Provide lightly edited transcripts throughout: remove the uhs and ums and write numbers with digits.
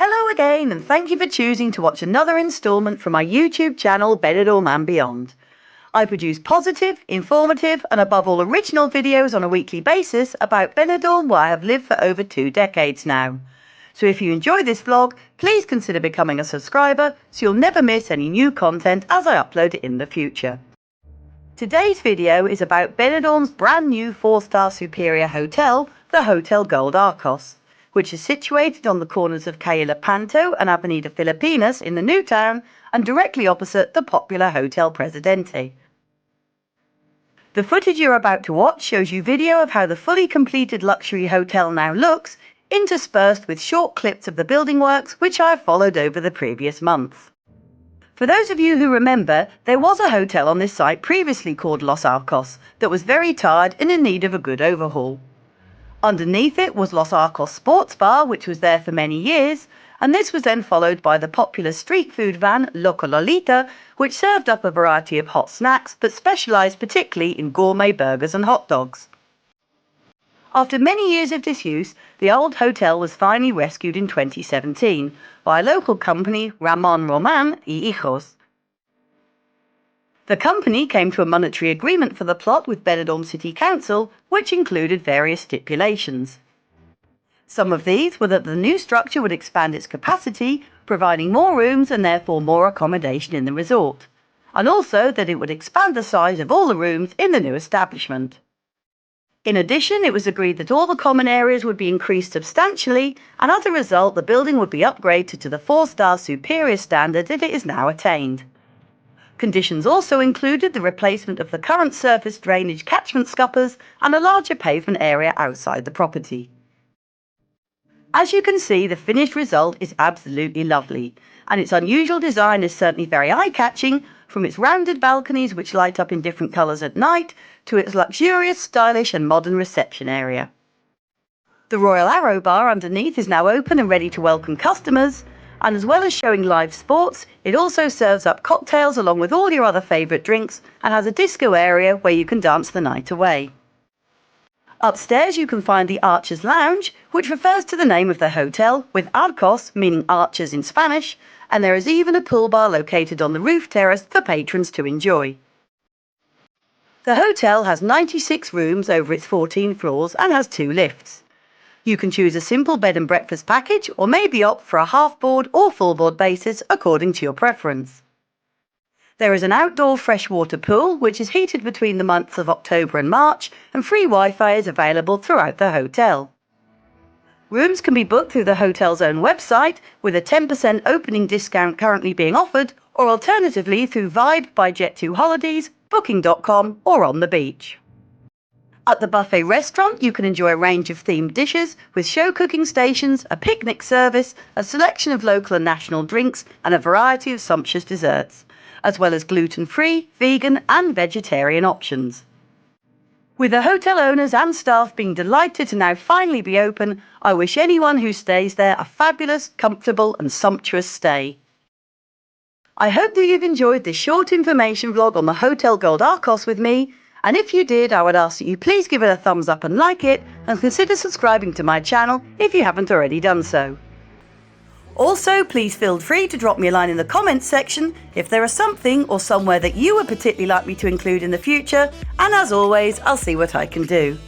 Hello again, and thank you for choosing to watch another instalment from my YouTube channel, Benidorm and Beyond. I produce positive, informative, and above all original videos on a weekly basis about Benidorm, where I have lived for over 2 decades now. So if you enjoy this vlog, please consider becoming a subscriber so you'll never miss any new content as I upload it in the future. Today's video is about Benidorm's brand new 4-star superior hotel, the Hotel Gold Arcos, which is situated on the corners of Calle Lepanto and Avenida Filipinas in the new town and directly opposite the popular Hotel Presidente. The footage you're about to watch shows you video of how the fully completed luxury hotel now looks, interspersed with short clips of the building works which I have followed over the previous months. For those of you who remember, there was a hotel on this site previously called Los Arcos that was very tired and in need of a good overhaul. Underneath it was Los Arcos Sports Bar, which was there for many years, and this was then followed by the popular street food van Loca Lolita, which served up a variety of hot snacks but specialised particularly in gourmet burgers and hot dogs. After many years of disuse, the old hotel was finally rescued in 2017 by a local company, Ramon Roman y Hijos. The company came to a monetary agreement for the plot with Benidorm City Council, which included various stipulations. Some of these were that the new structure would expand its capacity, providing more rooms and therefore more accommodation in the resort, and also that it would expand the size of all the rooms in the new establishment. In addition, it was agreed that all the common areas would be increased substantially, and as a result, the building would be upgraded to the 4-star superior standard that it is now attained. Conditions also included the replacement of the current surface drainage catchment scuppers and a larger pavement area outside the property. As you can see, the finished result is absolutely lovely, and its unusual design is certainly very eye-catching, from its rounded balconies which light up in different colours at night, to its luxurious, stylish and modern reception area. The Royal Arrow Bar underneath is now open and ready to welcome customers, and as well as showing live sports, it also serves up cocktails along with all your other favourite drinks and has a disco area where you can dance the night away. Upstairs you can find the Archers Lounge, which refers to the name of the hotel, with Arcos meaning archers in Spanish, and there is even a pool bar located on the roof terrace for patrons to enjoy. The hotel has 96 rooms over its 14 floors and has 2 lifts. You can choose a simple bed and breakfast package or maybe opt for a half-board or full-board basis according to your preference. There is an outdoor freshwater pool which is heated between the months of October and March, and free Wi-Fi is available throughout the hotel. Rooms can be booked through the hotel's own website with a 10% opening discount currently being offered, or alternatively through Vibe by Jet2 Holidays, Booking.com or on the beach. At the buffet restaurant, you can enjoy a range of themed dishes with show cooking stations, a picnic service, a selection of local and national drinks, and a variety of sumptuous desserts, as well as gluten-free, vegan and vegetarian options. With the hotel owners and staff being delighted to now finally be open, I wish anyone who stays there a fabulous, comfortable and sumptuous stay. I hope that you've enjoyed this short information vlog on the Hotel Gold Arcos with me, and if you did, I would ask that you please give it a thumbs up and like it, and consider subscribing to my channel if you haven't already done so. Also, please feel free to drop me a line in the comments section if there is something or somewhere that you would particularly like me to include in the future, and as always, I'll see what I can do.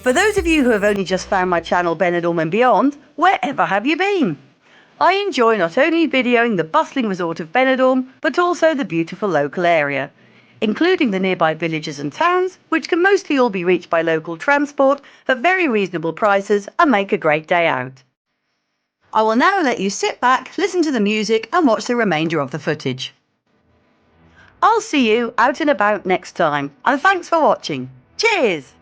For those of you who have only just found my channel Benidorm and Beyond, wherever have you been? I enjoy not only videoing the bustling resort of Benidorm, but also the beautiful local area, including the nearby villages and towns, which can mostly all be reached by local transport at very reasonable prices and make a great day out. I will now let you sit back, listen to the music and watch the remainder of the footage. I'll see you out and about next time, and thanks for watching. Cheers!